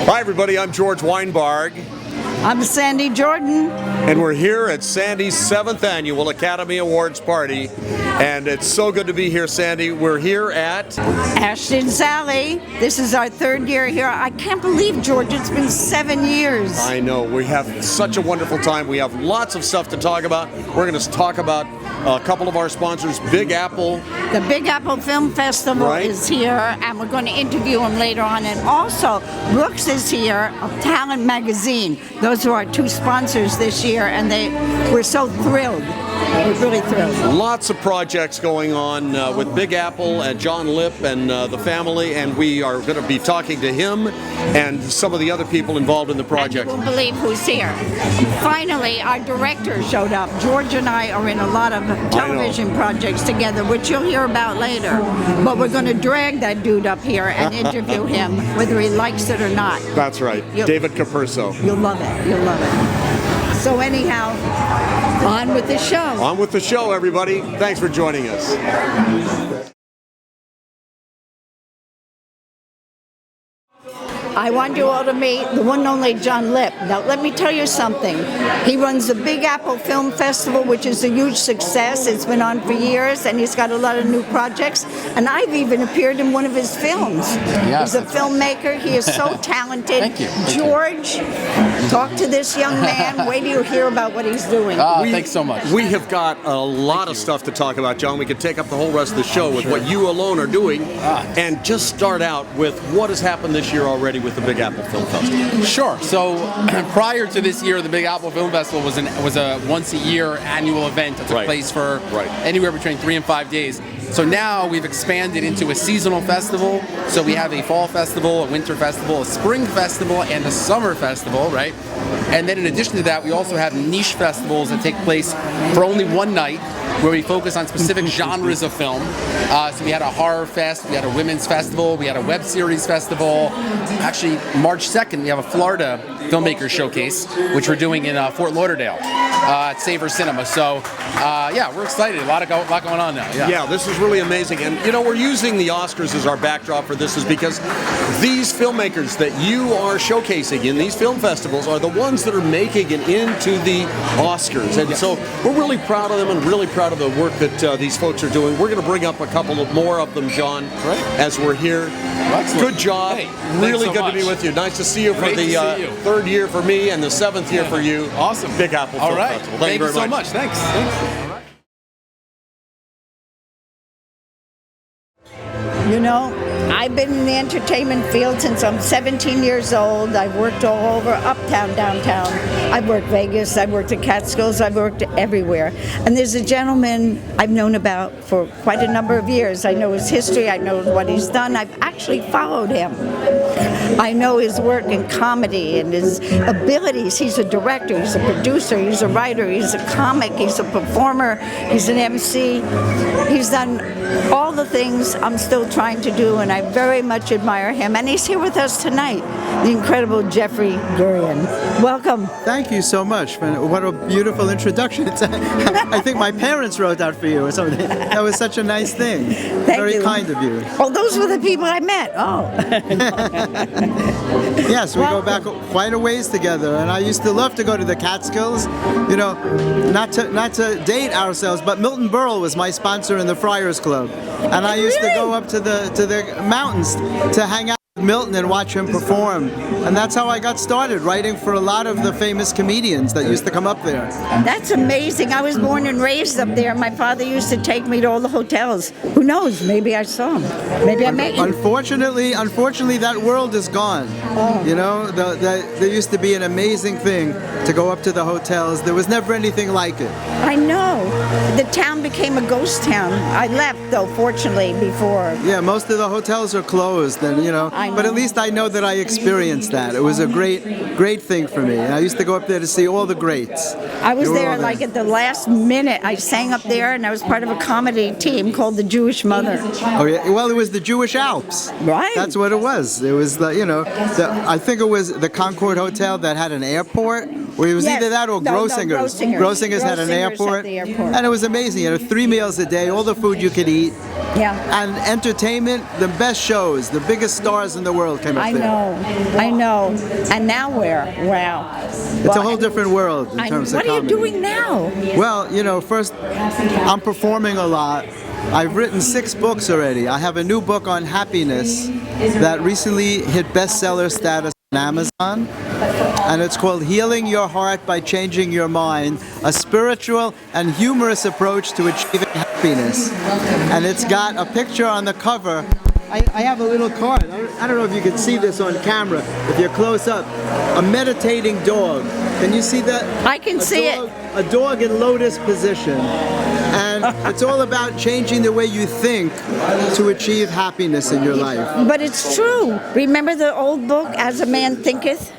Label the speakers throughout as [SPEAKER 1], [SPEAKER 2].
[SPEAKER 1] Hi everybody, I'm George Wienbarg.
[SPEAKER 2] I'm Sandy Jordan.
[SPEAKER 1] And we're here at Sandy's 7th Annual Academy Awards Party. And it's so good to be here, Sandy. We're here at
[SPEAKER 2] Ashton Sally. This is our 3rd year here. I can't believe, George, it's been 7 years.
[SPEAKER 1] I know. We have such a wonderful time. We have lots of stuff to talk about. We're going to talk about a couple of our sponsors, Big Apple.
[SPEAKER 2] The Big Apple Film Festival is here, and we're going to interview him later on. And also, Brooks is here of Talent Magazine. Those are our 2 sponsors this year, and we're so thrilled. We're really thrilled.
[SPEAKER 1] Lots of projects going on with Big Apple and John Lipp and the family, and we are going to be talking to him and some of the other people involved in the project.
[SPEAKER 2] And you won't believe who's here. Finally, our director showed up. George and I are in a lot of television projects together, which you'll hear about later. But we're going to drag that dude up here and interview him, whether he likes it or not.
[SPEAKER 1] That's right. David Capurso.
[SPEAKER 2] You'll love it. You'll love it. So anyhow, on with the show.
[SPEAKER 1] On with the show, everybody. Thanks for joining us.
[SPEAKER 2] I want you all to meet the one and only John Lipp. Now, let me tell you something. He runs the Big Apple Film Festival, which is a huge success. It's been on for years, and he's got a lot of new projects. And I've even appeared in one of his films.
[SPEAKER 3] Yes,
[SPEAKER 2] he's a filmmaker. He is so talented.
[SPEAKER 3] Thank you.
[SPEAKER 2] George, talk to this young man. Wait till you hear about what he's doing.
[SPEAKER 3] Thanks so much.
[SPEAKER 1] We have got a lot of stuff to talk about, John. We could take up the whole rest of the show with what you alone are doing. And just start out with what has happened this year already with the Big Apple Film Festival.
[SPEAKER 3] Sure. So prior to this year, the Big Apple Film Festival was a once-a-year annual event that took place for anywhere between 3 and 5 days. So now we've expanded into a seasonal festival. So we have a fall festival, a winter festival, a spring festival, and a summer festival, right? And then in addition to that, we also have niche festivals that take place for only one night, where we focus on specific genres of film. So we had a horror fest, we had a women's festival, we had a web series festival. Actually, March 2nd, we have a Florida filmmaker showcase, which we're doing in Fort Lauderdale at Savor Cinema. So, yeah, we're excited. A lot going on now.
[SPEAKER 1] Yeah, this is really amazing. And, you know, we're using the Oscars as our backdrop for this is because these filmmakers that you are showcasing in these film festivals are the ones that are making it into the Oscars. And so we're really proud of them and really proud of the work that these folks are doing. We're going to bring up a couple of more of them, John, as we're here. Good job.
[SPEAKER 3] Hey,
[SPEAKER 1] really
[SPEAKER 3] so
[SPEAKER 1] good
[SPEAKER 3] much.
[SPEAKER 1] to be with you. Nice to see you for the 3rd year for me and the 7th year for you.
[SPEAKER 3] Awesome.
[SPEAKER 1] Big Apple Film Festival.
[SPEAKER 3] Thank you
[SPEAKER 1] very
[SPEAKER 3] so much. Thanks.
[SPEAKER 2] You know, I've been in the entertainment field since I'm 17 years old. I've worked all over, uptown, downtown. I've worked Vegas, I've worked at Catskills, I've worked everywhere. And there's a gentleman I've known about for quite a number of years. I know his history, I know what he's done. I've actually followed him. I know his work in comedy and his abilities. He's a director, he's a producer, he's a writer, he's a comic, he's a performer, he's an MC. He's done all the things I'm still trying to do, and I very much admire him. And he's here with us tonight, the incredible Jeffrey Gurian. Welcome.
[SPEAKER 4] Thank you so much. What a beautiful introduction. I think my parents wrote that for you or something. That was such a nice thing. Very kind of you.
[SPEAKER 2] Oh, those were the people I met. Oh.
[SPEAKER 4] Yes, we go back quite a ways together, and I used to love to go to the Catskills. You know, not to date ourselves, but Milton Berle was my sponsor in the Friars Club, and I used to go up to the mountains to hang out with Milton and watch him perform. And that's how I got started, writing for a lot of the famous comedians that used to come up there.
[SPEAKER 2] That's amazing. I was born and raised up there. My father used to take me to all the hotels. Who knows? Maybe I saw him. Maybe I met you.
[SPEAKER 4] Unfortunately, that world is gone.
[SPEAKER 2] Oh.
[SPEAKER 4] You know, there used to be an amazing thing to go up to the hotels. There was never anything like it.
[SPEAKER 2] I know. The town became a ghost town. I left, though, fortunately, before.
[SPEAKER 4] Yeah, most of the hotels are closed, and but at least I know that I experienced that. It was a great thing for me. I used to go up there to see all the greats.
[SPEAKER 2] I was there like at the last minute. I sang up there, and I was part of a comedy team called the Jewish Mother.
[SPEAKER 4] Oh yeah, well it was the Jewish Alps.
[SPEAKER 2] Right.
[SPEAKER 4] That's what it was. It was I think it was the Concord Hotel that had an airport. Well, it was
[SPEAKER 2] Yes.
[SPEAKER 4] either that or
[SPEAKER 2] No,
[SPEAKER 4] Grossinger's. Grossinger's had an
[SPEAKER 2] Grossinger's at
[SPEAKER 4] airport,
[SPEAKER 2] the airport.
[SPEAKER 4] and it was amazing. You had 3 meals a day, all the food you could eat,
[SPEAKER 2] Yeah.
[SPEAKER 4] and entertainment, the best shows, the biggest stars in the world came up
[SPEAKER 2] I
[SPEAKER 4] there.
[SPEAKER 2] I know. And now where? Wow.
[SPEAKER 4] It's a whole different world in terms of
[SPEAKER 2] What are you
[SPEAKER 4] comedy.
[SPEAKER 2] doing now?
[SPEAKER 4] Well, first, I'm performing a lot. I've written 6 books already. I have a new book on happiness that recently hit bestseller status on Amazon. And it's called Healing Your Heart by Changing Your Mind, a spiritual and humorous approach to achieving happiness. And it's got a picture on the cover. I have a little card. I don't know if you can see this on camera, if you're close up. A meditating dog. Can you see that?
[SPEAKER 2] I can see it.
[SPEAKER 4] A dog in lotus position. And it's all about changing the way you think to achieve happiness in your life.
[SPEAKER 2] But it's true. Remember the old book, As a Man Thinketh?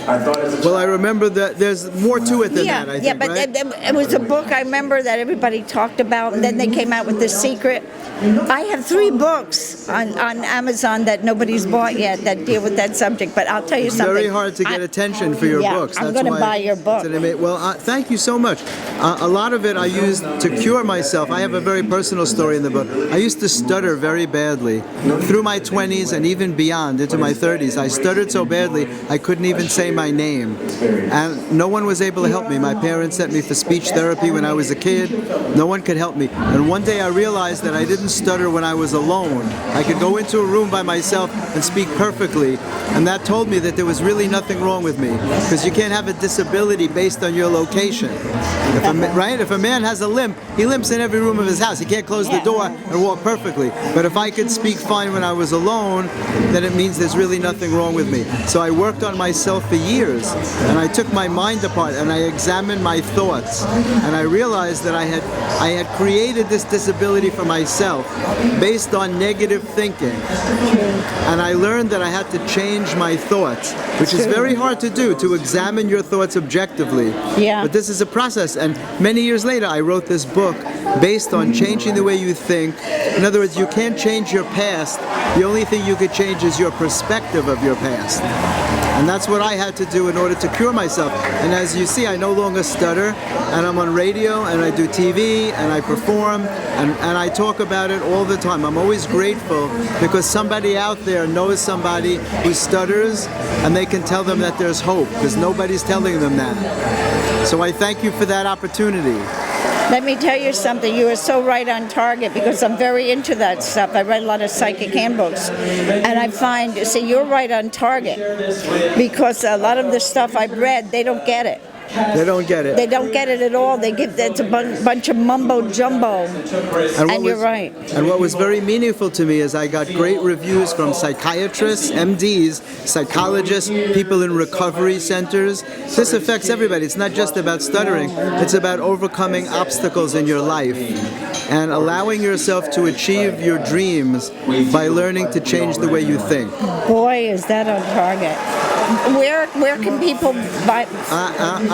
[SPEAKER 4] Well, I remember that there's more to it than that, I think,
[SPEAKER 2] but
[SPEAKER 4] right?
[SPEAKER 2] it was a book I remember that everybody talked about, and then they came out with The Secret. I have 3 books on Amazon that nobody's bought yet that deal with that subject, but I'll tell you
[SPEAKER 4] It's
[SPEAKER 2] something.
[SPEAKER 4] very hard to get attention for your
[SPEAKER 2] yeah,
[SPEAKER 4] books.
[SPEAKER 2] I'm
[SPEAKER 4] That's
[SPEAKER 2] going to
[SPEAKER 4] why
[SPEAKER 2] buy your book.
[SPEAKER 4] Well, thank you so much. A lot of it I used to cure myself. I have a very personal story in the book. I used to stutter very badly. Through my 20s and even beyond, into my 30s, I stuttered so badly I couldn't even say my name. And no one was able to help me. My parents sent me for speech therapy when I was a kid. No one could help me. And one day I realized that I didn't stutter when I was alone. I could go into a room by myself and speak perfectly. And that told me that there was really nothing wrong with me. Because you can't have a disability based on your location. If a man has a limp, he limps in every room of his house. He can't close the door and walk perfectly. But if I could speak fine when I was alone, then it means there's really nothing wrong with me. So I worked on myself for years, and I took my mind apart and I examined my thoughts, and I realized that I had created this disability for myself based on negative thinking. And I learned that I had to change my thoughts, which is very hard to do, to examine your thoughts objectively.
[SPEAKER 2] Yeah.
[SPEAKER 4] But this is a process, and many years later I wrote this book based on changing the way you think. In other words, you can't change your past. The only thing you could change is your perspective of your past. And that's what I had to do in order to cure myself. And as you see, I no longer stutter, and I'm on radio, and I do TV, and I perform, and I talk about it all the time. I'm always grateful because somebody out there knows somebody who stutters, and they can tell them that there's hope, because nobody's telling them that. So I thank you for that opportunity.
[SPEAKER 2] Let me tell you something. You are so right on target because I'm very into that stuff. I read a lot of psychic handbooks. And I find, see, you're right on target because a lot of the stuff I've read, they don't get it.
[SPEAKER 4] They don't get it.
[SPEAKER 2] They don't get it at all. They give it's a bunch of mumbo jumbo. And you're right.
[SPEAKER 4] And what was very meaningful to me is I got great reviews from psychiatrists, MDs, psychologists, people in recovery centers. This affects everybody. It's not just about stuttering. It's about overcoming obstacles in your life and allowing yourself to achieve your dreams by learning to change the way you think.
[SPEAKER 2] Boy, is that on target. Where can people buy?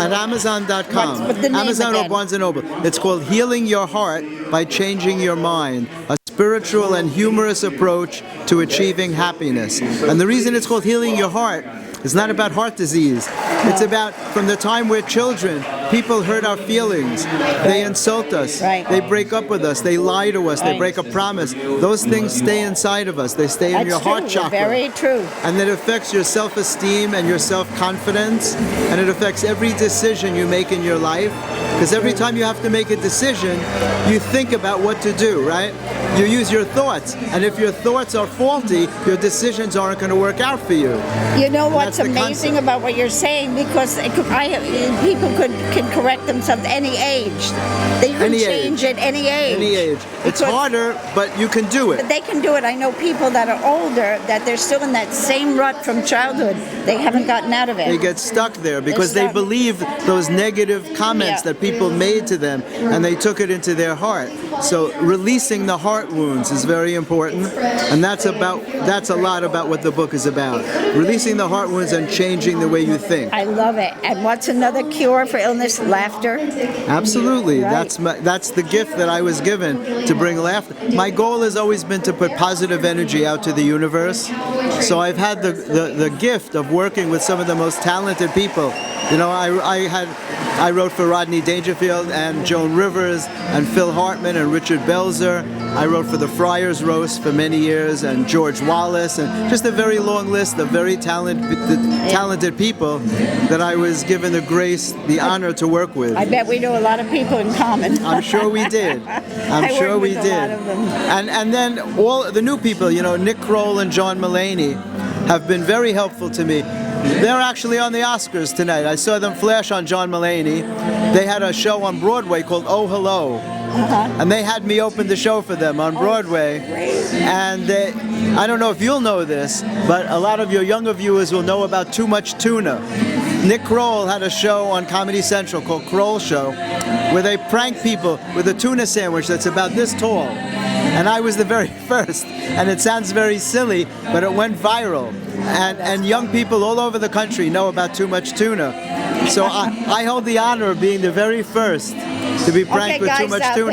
[SPEAKER 4] At Amazon.com.
[SPEAKER 2] What's the name
[SPEAKER 4] Amazon or
[SPEAKER 2] again?
[SPEAKER 4] Barnes & Noble. It's called Healing Your Heart by Changing Your Mind, a spiritual and humorous approach to achieving happiness. And the reason it's called Healing Your Heart is not about heart disease. It's about from the time we're children, people hurt our feelings. They insult us.
[SPEAKER 2] Right.
[SPEAKER 4] They break up with us. They lie to us. They
[SPEAKER 2] Right.
[SPEAKER 4] break a promise. Those things stay inside of us. They stay in
[SPEAKER 2] That's
[SPEAKER 4] your heart
[SPEAKER 2] true.
[SPEAKER 4] chakra.
[SPEAKER 2] Very true.
[SPEAKER 4] And it affects your self-esteem and your self-confidence, and it affects every decision you make in your life. Because every time you have to make a decision, you think about what to do, right? You use your thoughts, and if your thoughts are faulty, your decisions aren't going to work out for you.
[SPEAKER 2] You know what's
[SPEAKER 4] that's the
[SPEAKER 2] amazing
[SPEAKER 4] concept.
[SPEAKER 2] about what you're saying? Because people can correct themselves at any age. They can
[SPEAKER 4] Any
[SPEAKER 2] change
[SPEAKER 4] age.
[SPEAKER 2] at any age.
[SPEAKER 4] Any age. It's
[SPEAKER 2] Because-
[SPEAKER 4] harder, but you can do it.
[SPEAKER 2] But they can do it. I know people that are older that they're still in that same rut from childhood. They haven't gotten out of it.
[SPEAKER 4] They get stuck there because they
[SPEAKER 2] stuck.
[SPEAKER 4] believe those negative comments
[SPEAKER 2] Yeah.
[SPEAKER 4] that people made to them, and they took it into their heart. So releasing the heart heart wounds is very important, and that's a lot about what the book is about. Releasing the heart wounds and changing the way you think.
[SPEAKER 2] I love it. And what's another cure for illness? Laughter.
[SPEAKER 4] Absolutely.
[SPEAKER 2] Right.
[SPEAKER 4] That's the gift that I was given, to bring laughter. My goal has always been to put positive energy out to the universe. So I've had the gift of working with some of the most talented people. You know, I wrote for Rodney Dangerfield and Joan Rivers and Phil Hartman and Richard Belzer. I wrote for the Friars Roast for many years, and George Wallace, and just a very long list of very talented people that I was given the grace, the honor to work with.
[SPEAKER 2] I bet we know a lot of people in common.
[SPEAKER 4] I'm sure we did. I'm sure we did.
[SPEAKER 2] A lot of them.
[SPEAKER 4] And then all the new people, you know, Nick Kroll and John Mulaney, have been very helpful to me. They're actually on the Oscars tonight. I saw them flash on John Mulaney. They had a show on Broadway called Oh Hello. And they had me open the show for them on Broadway. And I don't know if you'll know this, but a lot of your younger viewers will know about Too Much Tuna. Nick Kroll had a show on Comedy Central called Kroll Show, where they prank people with a tuna sandwich that's about this tall. And I was the very first. And it sounds very silly, but it went viral. And young people all over the country know about Too Much Tuna. So I hold the honor of being the very first to be pranked with Too Much Tuna.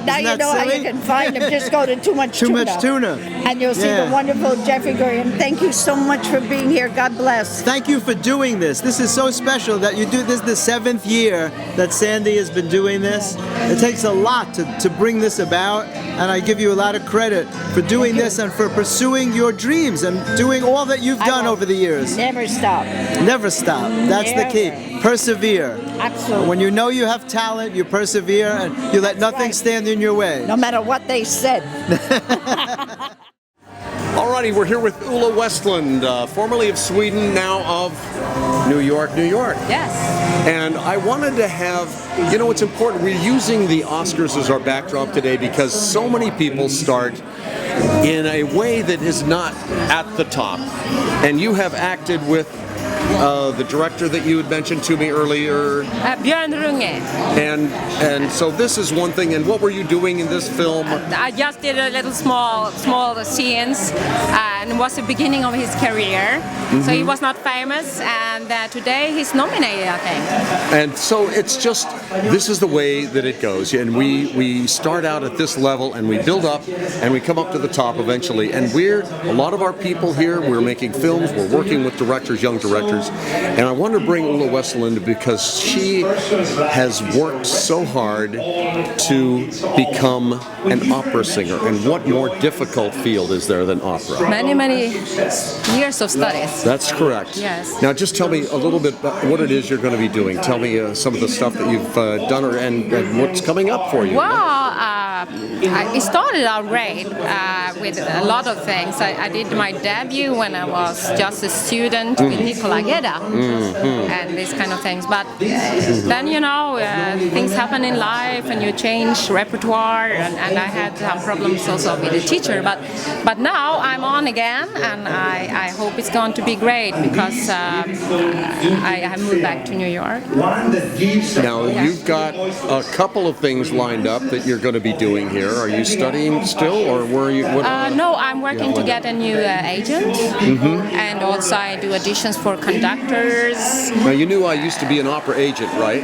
[SPEAKER 2] Now you know how you can find them. Just go to Too Much Tuna.
[SPEAKER 4] Too Much Tuna.
[SPEAKER 2] And you'll see the wonderful Jeffrey Gurian. Thank you so much for being here. God bless.
[SPEAKER 4] Thank you for doing this. This is so special that you do this. The 7th year that Sandy has been doing this. It takes a lot to bring this about, and I give you a lot of credit for doing this and for pursuing your dreams and doing all that you've done over the years.
[SPEAKER 2] Never stop.
[SPEAKER 4] Never stop. That's the key. Persevere.
[SPEAKER 2] Absolutely.
[SPEAKER 4] When you know you have talent, you persevere and you let nothing stand in your way.
[SPEAKER 2] No matter what they said.
[SPEAKER 1] Alrighty, we're here with Ulla Westland, formerly of Sweden, now of New York, New York.
[SPEAKER 5] Yes.
[SPEAKER 1] And I wanted to have, you know, it's important, we're using the Oscars as our backdrop today because so many people start in a way that is not at the top. And you have acted with the director that you had mentioned to me earlier.
[SPEAKER 5] Björn Runge.
[SPEAKER 1] And so this is one thing. And what were you doing in this film?
[SPEAKER 5] I just did a little small scenes, and it was the beginning of his career. So he was not famous, and today he's nominated, I think.
[SPEAKER 1] And so it's just, this is the way that it goes. And we start out at this level, and we build up, and we come up to the top eventually. And a lot of our people here, we're making films, we're working with directors, young directors. And I want to bring Ulla Westland because she has worked so hard to become an opera singer. And what more difficult field is there than opera?
[SPEAKER 5] Many years of studies.
[SPEAKER 1] That's correct.
[SPEAKER 5] Yes.
[SPEAKER 1] Now just tell me a little bit about what it is you're going to be doing. Tell me some of the stuff that you've done and what's coming up for you.
[SPEAKER 5] Well, it started out great with a lot of things. I did my debut when I was just a student with Nicola Gedda and these kind of things. But then, you know, things happen in life and you change repertoire, and I had some problems also with the teacher. But now I'm on again, and I hope it's going to be great because I have moved back to New York.
[SPEAKER 1] Now, you've got a couple of things lined up that you're going to be doing here. Are you studying still, or were you?
[SPEAKER 5] No, I'm working to get a new agent, and also I do auditions for conductors.
[SPEAKER 1] Now, you knew I used to be an opera agent, right?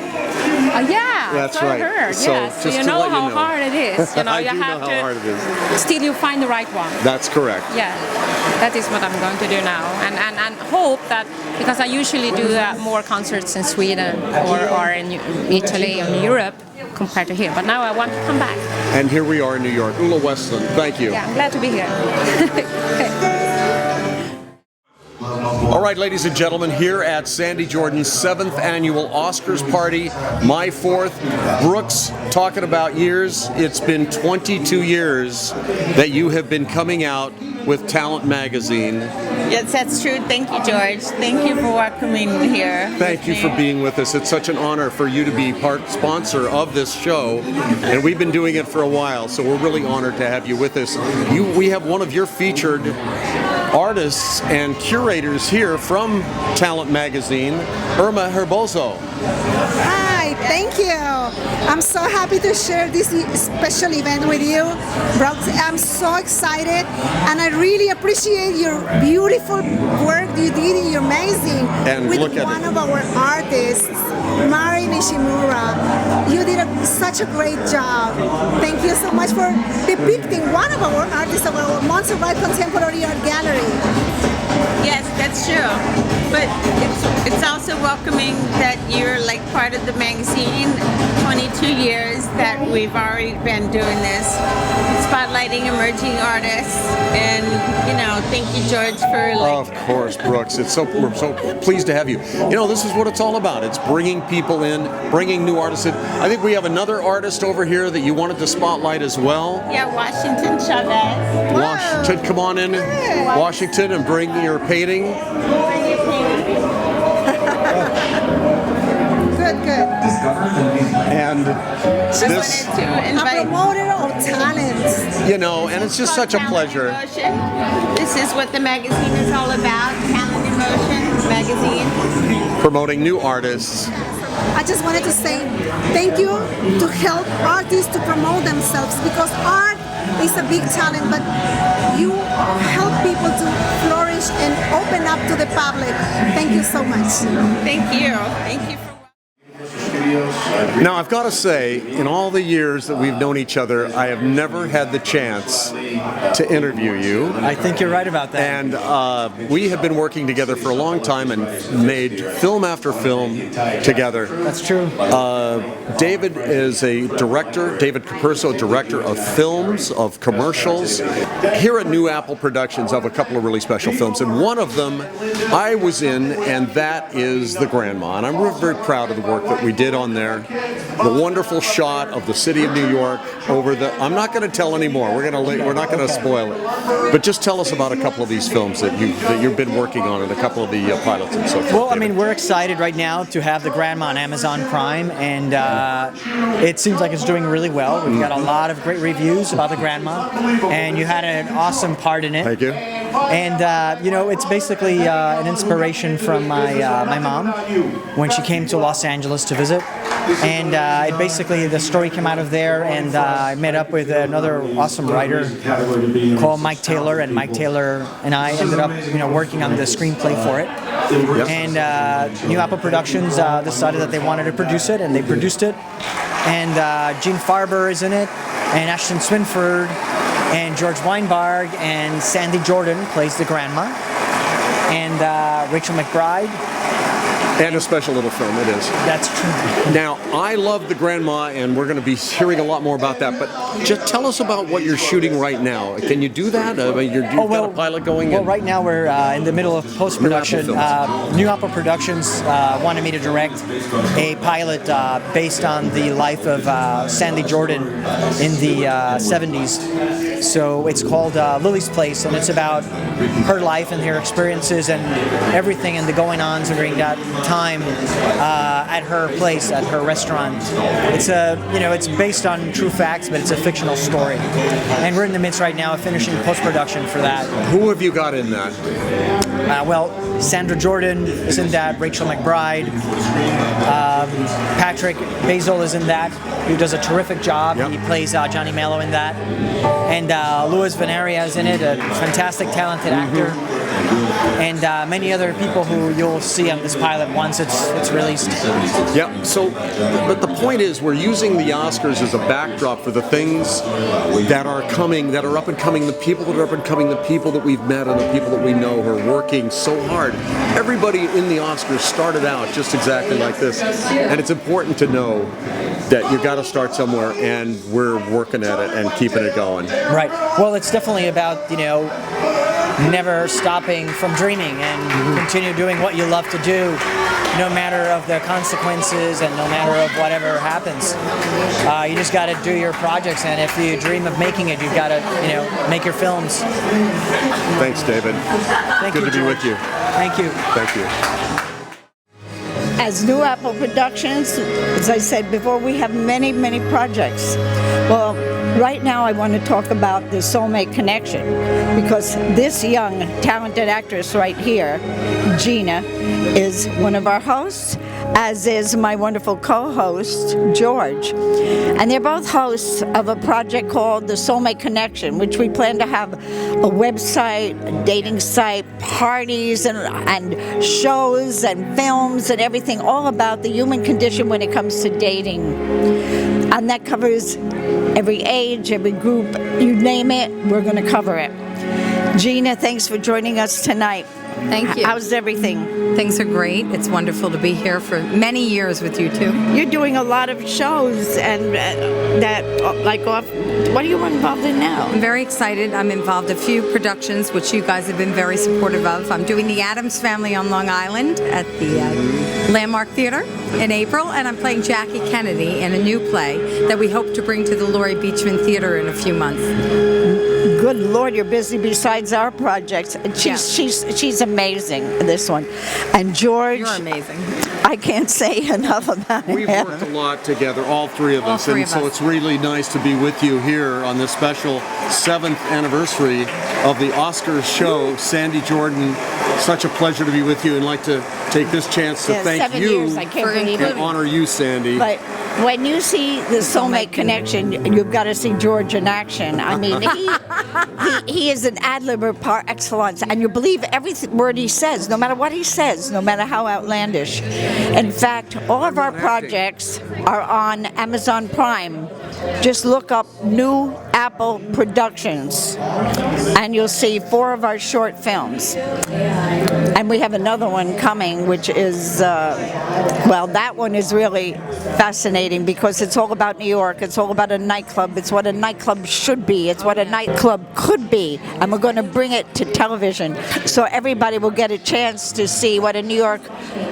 [SPEAKER 5] Yeah,
[SPEAKER 1] that's
[SPEAKER 5] I
[SPEAKER 1] right.
[SPEAKER 5] heard.
[SPEAKER 1] So
[SPEAKER 5] Yes,
[SPEAKER 1] just
[SPEAKER 5] you
[SPEAKER 1] to
[SPEAKER 5] know
[SPEAKER 1] let you
[SPEAKER 5] how
[SPEAKER 1] know.
[SPEAKER 5] hard it is. You know,
[SPEAKER 1] I
[SPEAKER 5] you
[SPEAKER 1] do
[SPEAKER 5] have
[SPEAKER 1] know
[SPEAKER 5] to.
[SPEAKER 1] how hard it is.
[SPEAKER 5] Still, you find the right one.
[SPEAKER 1] That's correct.
[SPEAKER 5] Yeah, that is what I'm going to do now, and hope that, because I usually do more concerts in Sweden or in Italy or Europe compared to here, but now I want to come back.
[SPEAKER 1] And here we are in New York. Ulla Westland, thank you.
[SPEAKER 5] Yeah, I'm glad to be here. Okay.
[SPEAKER 1] All right, ladies and gentlemen, here at Sandy Jordan's 7th annual Oscars party, my 4th. Brooks, talking about years, it's been 22 years that you have been coming out with Talent Magazine.
[SPEAKER 6] Yes, that's true. Thank you, George. Thank you for welcoming me here.
[SPEAKER 1] Thank you for being with us. It's such an honor for you to be part sponsor of this show, and we've been doing it for a while, so we're really honored to have you with us. We have one of your featured artists and curators here from Talent Magazine, Irma Herboso.
[SPEAKER 7] Hi, thank you. I'm so happy to share this special event with you. I'm so excited, and I really appreciate your beautiful work you did in your magazine
[SPEAKER 1] And
[SPEAKER 7] with
[SPEAKER 1] look at
[SPEAKER 7] one
[SPEAKER 1] it.
[SPEAKER 7] of our artists, Mari Nishimura. You did such a great job. Thank you so much for depicting one of our artists of our Montserrat Contemporary Art Gallery.
[SPEAKER 6] Yes, that's true. But it's also welcoming that you're like part of the magazine. 22 years that we've already been doing this, spotlighting emerging artists, and thank you, George, for
[SPEAKER 1] Of course, Brooks. We're so pleased to have you. This is what it's all about. It's bringing people in, bringing new artists in. I think we have another artist over here that you wanted to spotlight as well.
[SPEAKER 6] Yeah, Washington Chavez.
[SPEAKER 1] Washington, come on in, Washington, and bring your painting.
[SPEAKER 7] Good.
[SPEAKER 1] And
[SPEAKER 6] Just
[SPEAKER 1] this,
[SPEAKER 6] wanted to
[SPEAKER 7] A
[SPEAKER 6] invite
[SPEAKER 7] promoter of talents.
[SPEAKER 1] and it's just such a
[SPEAKER 6] Talent
[SPEAKER 1] pleasure.
[SPEAKER 6] Emotion. This is what the magazine is all about. Talent Emotion magazine.
[SPEAKER 1] Promoting new artists.
[SPEAKER 7] I just wanted to say thank you to help artists to promote themselves, because art is a big talent, but you help people to flourish and open up to the public. Thank you so much.
[SPEAKER 6] Thank you. Thank you.
[SPEAKER 1] Now, I've got to say, in all the years that we've known each other, I have never had the chance to interview you.
[SPEAKER 8] I think you're right about that.
[SPEAKER 1] And we have been working together for a long time and made film after film together.
[SPEAKER 8] That's true.
[SPEAKER 1] David is a director, David Capurso, director of films, of commercials. Here at New Apple Productions, I have a couple of really special films, and one of them I was in, and that is The Grandma. And I'm very proud of the work that we did on there. The wonderful shot of the city of New York over the. I'm not going to tell anymore. We're not going to spoil it. But just tell us about a couple of these films that you've been working on, and a couple of the pilots and so forth.
[SPEAKER 8] Well, I mean, we're excited right now to have The Grandma on Amazon Prime, and it seems like it's doing really well. We've got a lot of great reviews about The Grandma, and you had an awesome part in it.
[SPEAKER 1] Thank you.
[SPEAKER 8] And it's basically an inspiration from my mom when she came to Los Angeles to visit. And it basically, the story came out of there, and I met up with another awesome writer called Mike Taylor, and Mike Taylor and I ended up working on the screenplay for it.
[SPEAKER 1] Yep.
[SPEAKER 8] And New Apple Productions decided that they wanted to produce it, and they produced it. And Gene Farber is in it, and Ashton Swinford, and George Wienbarg, and Sandy Jordan plays the grandma, and Rachel McBride.
[SPEAKER 1] And a special little film, it is.
[SPEAKER 8] That's true.
[SPEAKER 1] Now, I love The Grandma, and we're going to be hearing a lot more about that, but just tell us about what you're shooting right now. Can you do that? You've got a pilot going?
[SPEAKER 8] Well, right now we're in the middle of post-production. New Apple Productions wanted me to direct a pilot based on the life of Sandy Jordan in the 70s. So it's called Lily's Place, and it's about her life and her experiences and everything and the going-ons during that time at her place, at her restaurant. It's it's based on true facts, but it's a fictional story. And we're in the midst right now of finishing post-production for that.
[SPEAKER 1] Who have you got in that?
[SPEAKER 8] Well, Sandra Jordan is in that, Rachel McBride, Patrick Basil is in that, who does a terrific job.
[SPEAKER 1] Yep.
[SPEAKER 8] He plays Johnny Mello in that. And Louis Veneria is in it, a fantastic, talented actor. And many other people who you'll see on this pilot once it's released.
[SPEAKER 1] Yeah, so, but the point is, we're using the Oscars as a backdrop for the things that are coming, that are up and coming, the people that are up and coming, the people that we've met and the people that we know who are working so hard. Everybody in the Oscars started out just exactly like this, and it's important to know that you've got to start somewhere, and we're working at it and keeping it going.
[SPEAKER 8] Right. Well, it's definitely about, never stopping from dreaming and continue doing what you love to do, no matter of the consequences and no matter of whatever happens. You just got to do your projects, and if you dream of making it, you've got to, make your films.
[SPEAKER 1] Thanks, David. Good to be with you.
[SPEAKER 8] Thank you.
[SPEAKER 1] Thank you.
[SPEAKER 2] As New Apple Productions, as I said before, we have many, many projects. Well, right now I want to talk about the Soulmate Connection, because this young, talented actress right here, Gina, is one of our hosts, as is my wonderful co-host, George. And they're both hosts of a project called the Soulmate Connection, which we plan to have a website, a dating site, parties and shows and films and everything, all about the human condition when it comes to dating. And that covers every age, every group, you name it, we're going to cover it. Gina, thanks for joining us tonight.
[SPEAKER 9] Thank you.
[SPEAKER 2] How's everything?
[SPEAKER 9] Things are great. It's wonderful to be here for many years with you two.
[SPEAKER 2] You're doing a lot of shows and what are you involved in now?
[SPEAKER 9] I'm very excited. I'm involved in a few productions, which you guys have been very supportive of. I'm doing The Addams Family on Long Island at the Landmark Theater in April, and I'm playing Jackie Kennedy in a new play that we hope to bring to the Laurie Beachman Theater in a few months.
[SPEAKER 2] Good Lord, you're busy besides our projects. She's amazing, this one. And George,
[SPEAKER 9] you're amazing.
[SPEAKER 2] I can't say enough about him.
[SPEAKER 1] We've worked a lot together, all three of us, so it's really nice to be with you here on this special 7th anniversary of the Oscars show. Sandy Jordan, such a pleasure to be with you, and like to take this chance to thank
[SPEAKER 2] 7
[SPEAKER 1] you
[SPEAKER 2] years, I can't believe it.
[SPEAKER 1] and honor you, Sandy.
[SPEAKER 2] But when you see the Soulmate Connection, you've got to see George in action. I mean, he is an ad-libber par excellence, and you believe every word he says, no matter what he says, no matter how outlandish. In fact, all of our projects are on Amazon Prime. Just look up New Apple Productions, and you'll see 4 of our short films. And we have another one coming, which is, that one is really fascinating because it's all about New York. It's all about a nightclub. It's what a nightclub should be. It's what a nightclub could be. And we're going to bring it to television so everybody will get a chance to see what a New York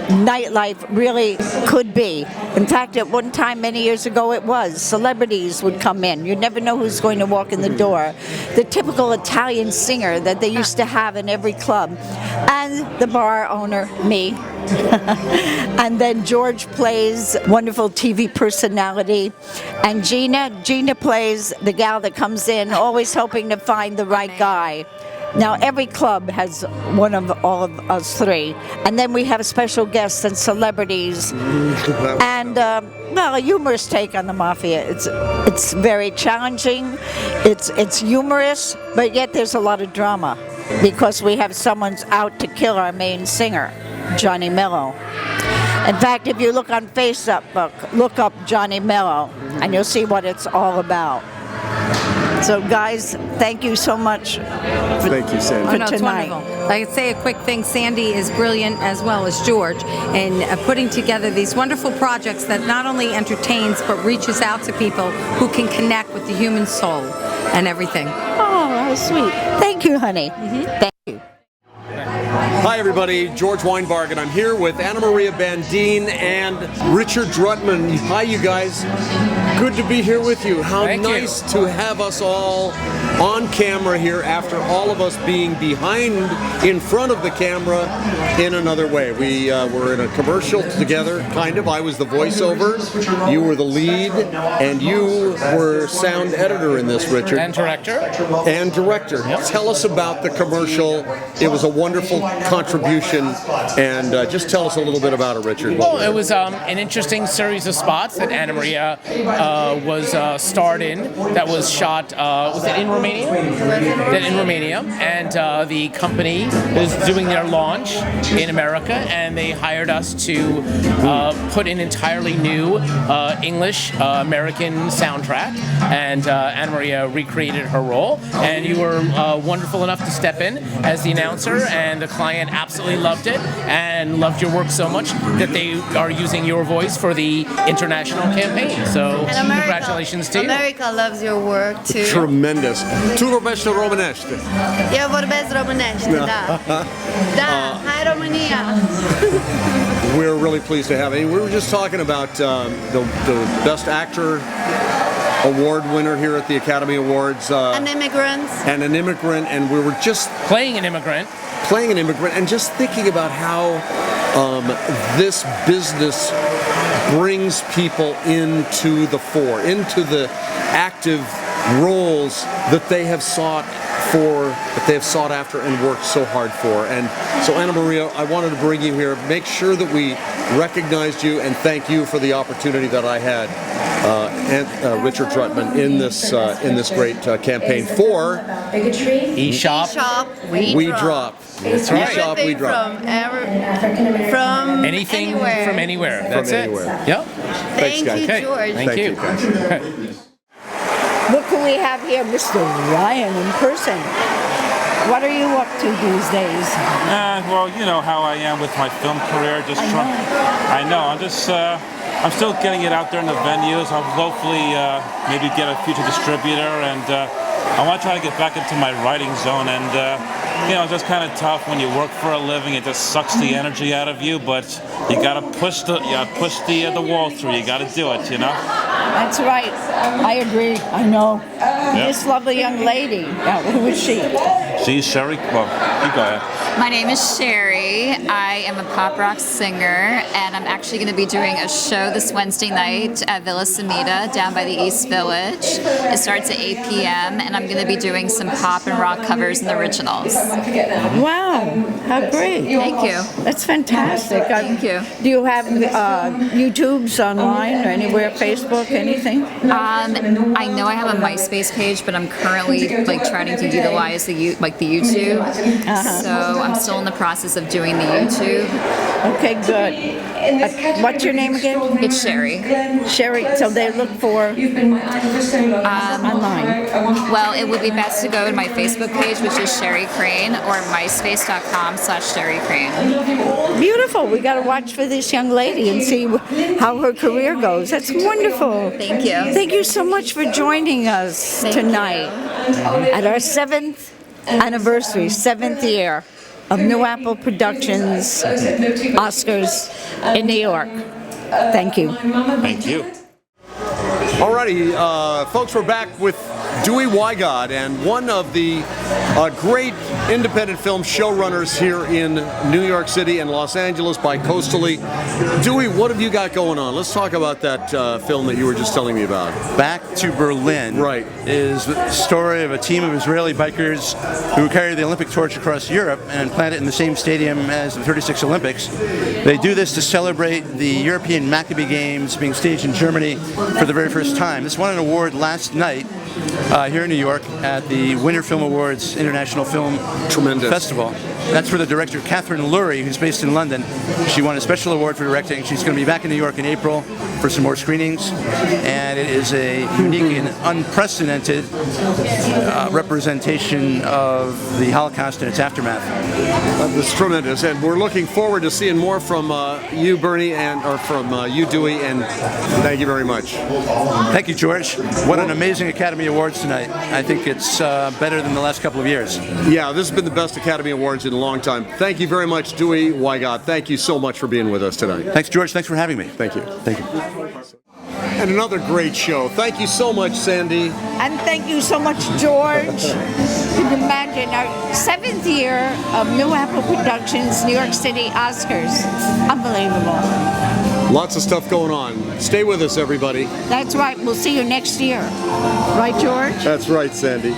[SPEAKER 2] nightlife really could be. In fact, at one time, many years ago, it was. Celebrities would come in. You never know who's going to walk in the door. The typical Italian singer that they used to have in every club. And the bar owner, me. And then George plays wonderful TV personality. And Gina plays the gal that comes in, always hoping to find the right guy. Now, every club has one of all of us 3. And then we have special guests and celebrities. And, a humorous take on the mafia. It's very challenging. It's humorous, but yet there's a lot of drama because we have someone's out to kill our main singer, Johnny Mello. In fact, if you look on Facebook, look up Johnny Mello, and you'll see what it's all about. So, guys, thank you so much.
[SPEAKER 1] Thank you, Sandy.
[SPEAKER 9] It's wonderful. I'd say a quick thing. Sandy is brilliant, as well as George, in putting together these wonderful projects that not only entertains but reaches out to people who can connect with the human soul and everything.
[SPEAKER 2] Oh, how sweet. Thank you, honey. Thank you.
[SPEAKER 1] Hi, everybody. George Wienbarg, and I'm here with Anna Maria Bandine and Richard Drutman. Hi, you guys. Good to be here with you. How nice to have us all on camera here after all of us being in front of the camera in another way. We were in a commercial together, kind of. I was the voiceover, you were the lead, and you were sound editor in this, Richard.
[SPEAKER 10] And director.
[SPEAKER 1] Yep. Tell us about the commercial. It was a wonderful contribution, and just tell us a little bit about it, Richard.
[SPEAKER 10] Well, it was an interesting series of spots that Anna Maria was starred in, that was shot was it in Romania? And the company was doing their launch in America, and they hired us to put an entirely new English American soundtrack, and Anna Maria recreated her role, and you were wonderful enough to step in as the announcer, and the client absolutely absolutely loved it and loved your work so much that they are using your voice for the international campaign. So
[SPEAKER 11] And America,
[SPEAKER 10] congratulations to you.
[SPEAKER 11] America loves your work too.
[SPEAKER 1] Tremendous. Tu vorbești românește.
[SPEAKER 11] Eu vorbesc românește, da. Da, hai România.
[SPEAKER 1] We're really pleased to have you. We were just talking about the Best Actor Award winner here at the Academy Awards.
[SPEAKER 11] An immigrant.
[SPEAKER 1] And an immigrant, and we were just
[SPEAKER 10] playing an immigrant,
[SPEAKER 1] and just thinking about how this business brings people into the fore, into the active roles that they have sought after and worked so hard for. And so, Anna Maria, I wanted to bring you here, make sure that we recognized you and thank you for the opportunity that I had, and Richard Trutman, in this great campaign for
[SPEAKER 10] eShop.
[SPEAKER 1] We Drop.
[SPEAKER 10] That's right.
[SPEAKER 1] eShop, We Drop.
[SPEAKER 11] From
[SPEAKER 10] anything
[SPEAKER 11] anywhere.
[SPEAKER 10] from anywhere. That's
[SPEAKER 1] From
[SPEAKER 10] it.
[SPEAKER 1] anywhere.
[SPEAKER 10] Yep.
[SPEAKER 1] Thanks, guys.
[SPEAKER 11] Thank you, George.
[SPEAKER 10] Thank you.
[SPEAKER 1] guys.
[SPEAKER 2] Look who we have here, Mr. Ryan in person. What are you up to these days?
[SPEAKER 12] Well, you know how I am with my film career. I know. I'm still getting it out there in the venues. I'll hopefully maybe get a future distributor, and I want to try to get back into my writing zone. And it's just kind of tough when you work for a living. It just sucks the energy out of you. But you got to push the wall through. You got to do it.
[SPEAKER 2] That's right. I agree. I know. This lovely young lady. Who is she?
[SPEAKER 12] She's Sherry. Well, you go ahead.
[SPEAKER 13] My name is Sherry. I am a pop rock singer, and I'm actually going to be doing a show this Wednesday night at Villa Semita down by the East Village. It starts at 8 p.m., and I'm going to be doing some pop and rock covers and originals.
[SPEAKER 2] Wow, how great.
[SPEAKER 13] Thank you.
[SPEAKER 2] That's fantastic.
[SPEAKER 13] Thank you.
[SPEAKER 2] Do you have YouTubes online or anywhere, Facebook, anything?
[SPEAKER 13] I know I have a MySpace page, but I'm currently trying to utilize the YouTube. So I'm still in the process of doing the YouTube.
[SPEAKER 2] Okay, good. What's your name again?
[SPEAKER 13] It's Sherry.
[SPEAKER 2] Sherry. So they look for online.
[SPEAKER 13] Well, it would be best to go to my Facebook page, which is Sherry Crane, or myspace.com/Sherry Crane.
[SPEAKER 2] Beautiful. We got to watch for this young lady and see how her career goes. That's wonderful.
[SPEAKER 13] Thank you.
[SPEAKER 2] Thank you so much for joining us tonight at our 7th anniversary, 7th year of New Apple Productions Oscars in New York. Thank you.
[SPEAKER 12] Thank you.
[SPEAKER 1] Alrighty, folks, we're back with Dewey Wygod, and one of the great independent film showrunners here in New York City and Los Angeles bi-coastally. Dewey, what have you got going on? Let's talk about that film that you were just telling me about.
[SPEAKER 14] Back to Berlin is the story of a team of Israeli bikers who carry the Olympic torch across Europe and plant it in the same stadium as the 36 Olympics. They do this to celebrate the European Maccabi Games being staged in Germany for the very first time. This won an award last night here in New York at the Winter Film Awards International Film Festival. That's for the director Catherine Lurie, who's based in London. She won a special award for directing. She's going to be back in New York in April for some more screenings, and it is a unique and unprecedented representation of the Holocaust and its aftermath.
[SPEAKER 1] That's tremendous, and we're looking forward to seeing more from you, Bernie, or from you, Dewey, and thank you very much.
[SPEAKER 14] Thank you, George. What an amazing Academy Awards tonight. I think it's better than the last couple of years.
[SPEAKER 1] Yeah, this has been the best Academy Awards in a long time. Thank you very much, Dewey Wygod. Thank you so much for being with us tonight.
[SPEAKER 14] Thanks, George. Thanks for having me.
[SPEAKER 1] Thank you.
[SPEAKER 14] Thank you.
[SPEAKER 1] And another great show. Thank you so much, Sandy.
[SPEAKER 2] And thank you so much, George. You can imagine our 7th year of New Apple Productions, New York City Oscars. Unbelievable.
[SPEAKER 1] Lots of stuff going on. Stay with us, everybody.
[SPEAKER 2] That's right. We'll see you next year. Right, George?
[SPEAKER 1] That's right, Sandy.